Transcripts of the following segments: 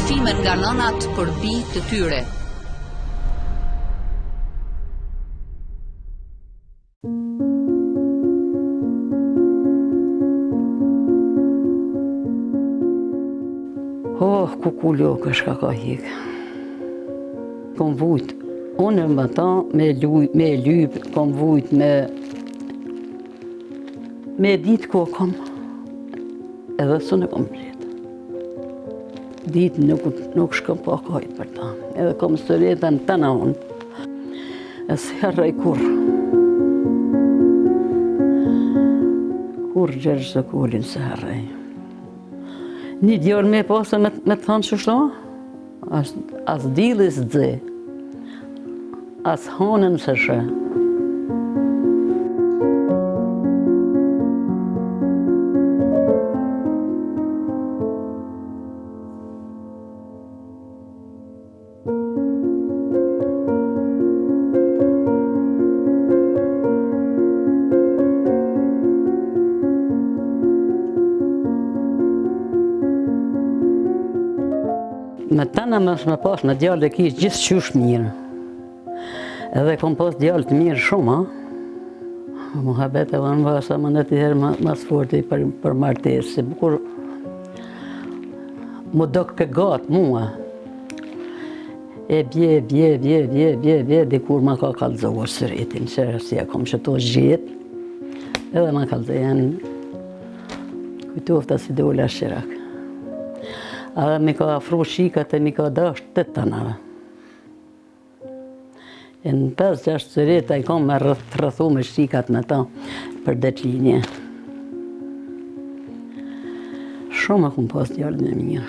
Shqyrtofime nga nënat për bijtë të tyre. Kukullo shka ka hik. Kom vujt, unë më ta me lyp, kom vujt me ditë ko kom, edhe së në kom blet. Ditë nuk shkom pa kajt për ta, edhe kom sëreta në tëna unë, e së herrej kur. Kur gjerë së kullin së herrej. Një djorë me pasë me të thonë që shlo, as dilis dze, as hanën së shë. Me tëna me pas me djallë e kishë gjithë qysh mirë. Edhe kom pas djallë të mirë shumë, a? Muhabet e vanë vasa më në të herë mas forti për martesë, se bukur më do ke gatë mua. E bje, dikur ma ka kalzohë sëritin, që si e kom që to gjetë, edhe ma kalzohen, kujtofta si dola shirak. Edhe mi ka afru shikat e mi ka dasht të tënave. E në 5-6 sëreta i kom me rrëthu me shikat me ta për detlinje. Shumë e kom pas djallën e mirë.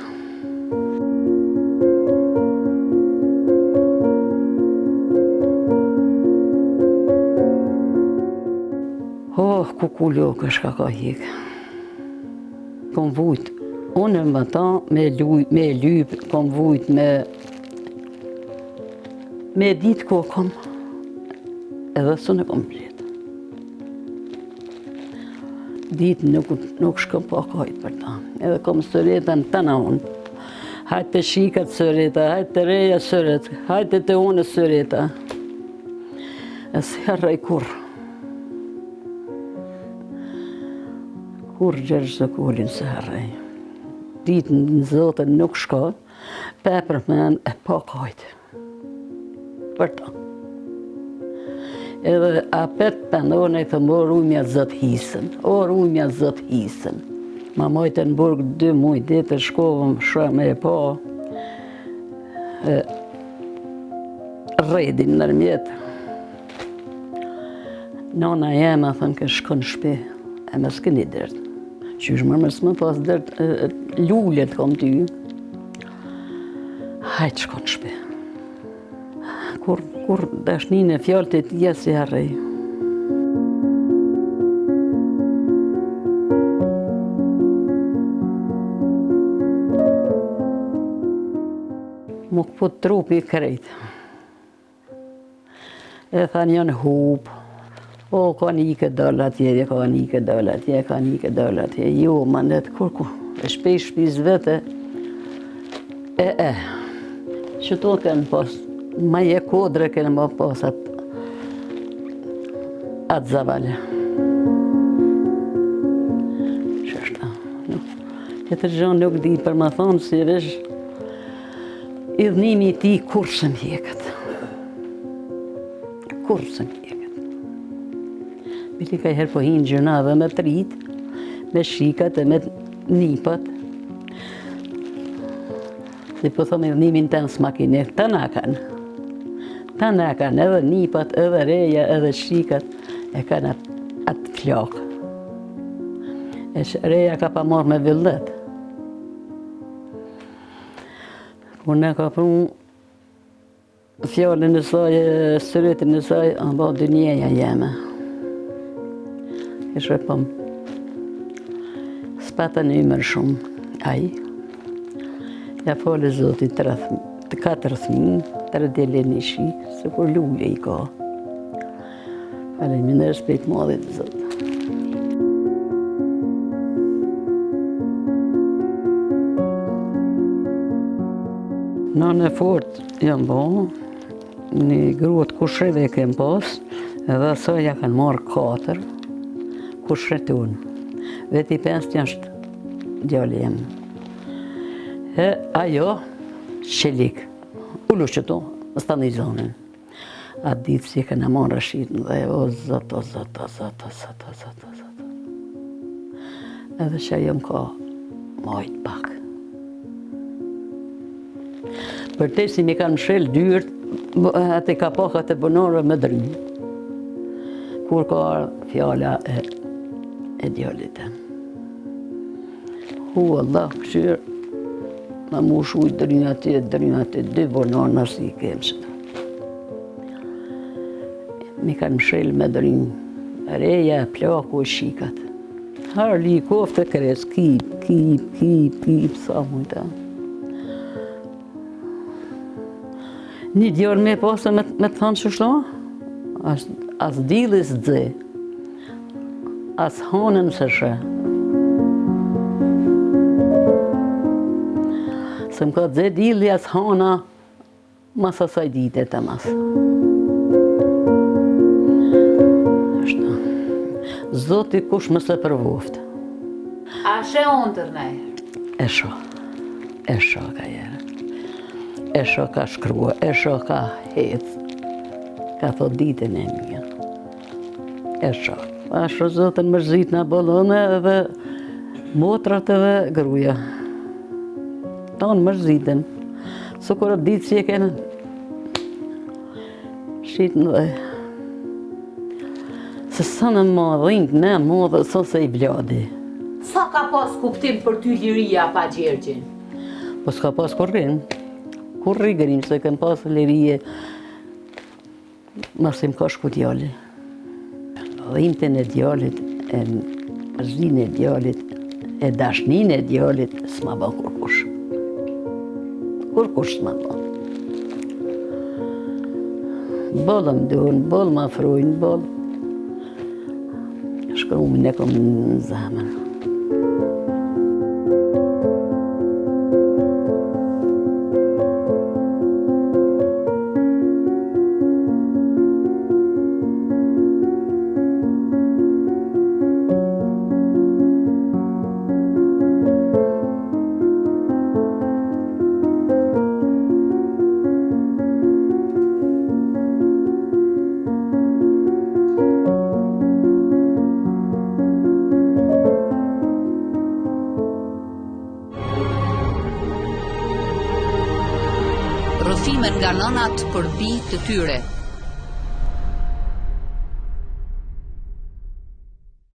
Kukullo shka ka hik. Kom vujt. Unë më ta me lyp, kom vujt me ditë ko kom, edhe së në kom blet. Ditë nuk shkom pa kajt për ta, edhe kom sëreta në tëna unë. Hajtë të shikat sëreta, hajtë të reja sëret, hajtë të unë sëreta. E së herrej kur. Kur gjerë së kullin së herrej. Ditë në zotën nuk shka, pepër men e pa kajtë. Për ta. Edhe apet pëndone e të morë ujmja zëtë hisën, ujmja zëtë hisën. Ma majtë në burg 2 muj, ditë shkovëm shme e pa redin nërmjetë. Nana jema thënë ke shkon shpe, e me s'keni dërtë. Qysh më mësë më pas dërtë lullet kom ty. Hajtë shkon shpe. Kur dashnin e fjallë të tija si harrej. Më këput trupi krejt. E thanë janë hupë. O, ka nike dëllë atje, ka nike dëllë atje, ka nike dëllë atje. Jo, ma nëtë kur, e shpej shpiz vete. Që to kënë pas, ma je kodre kënë ma pas atë zavale. Qështa, jetër gjanë nuk di për ma thonë si vesh, idhnimi ti kur së mjekët. Kur së mjekët. Bili ka herë po hinë gjëna dhe me të rritë, me shikat e me nipat. Si po thome idhnimin të në smakine, të nga kanë. Të nga kanë edhe nipat, edhe reja, edhe shikat, e kanë atë flakë. E reja ka pa marrë me villet. Kur ne ka pru fjallën e saj, sëretin e saj, a ba dënjeja jeme. E shpëm, s'pata në imër shumë, aji. Ja fale zotit 4 fëmijë, 3 dele një shikë, se kur lullë i ka. Faleminderit shpejt madhit zotë. Në fort jam bo, një gruat kushreve kem pas, edhe asoja kanë marrë 4 kushretun. Veti 5 jashtë djali jem. E ajo, qelik, ullu që tu, s'ta një zonin. A ditë si këna marrë shqitën dhe o zot. Edhe që ajo më ka majtë pak. Për te si mi kanë mshel dyrt, atë ka pa këtë bënorë me drynë. Kur ka fjala e djallit e. Allah, këshirë, na mu shujt drynë aty, 2 bënorë në si kemë që. Mi kanë mshel me drynë, reja, plaku e shikat. Harli, kofte kres, kip, sa mujta. Një djallë me pasë me të thanë që shto, as dilis dze, as hanën se shë. Se më ka dze dili as hana, mas asaj dite të mas. Zoti kush më se përvoft. A shë unë tërnej? E sho ka jere. E sho ka shkrua, e sho ka hec. Ka thot ditën e mija. E sho. A sho zotën më zhit në bolone edhe motrat edhe gruja. Tonë më zhitën. Së kërë ditë si e kene shqitën dhe. Se sa në madhinjë, ne madhe, sa se I bladi. Sa ka pas kuptim për ty liria pa Gjergjin? Po s'ka pas kurrin. Kurri gërim, se kem pas lirije. Masim ka shku djalli. Dhimten e djallit, e mërzin e djallit, e dashnin e djallit, s'ma ba kurkush. Kurkush s'ma ba. Bolëm duhen, bolë ma frujnë, bolë. Shkrumë ne kom në zemën. Rrëfimet nga nënat për bijtë të tyre.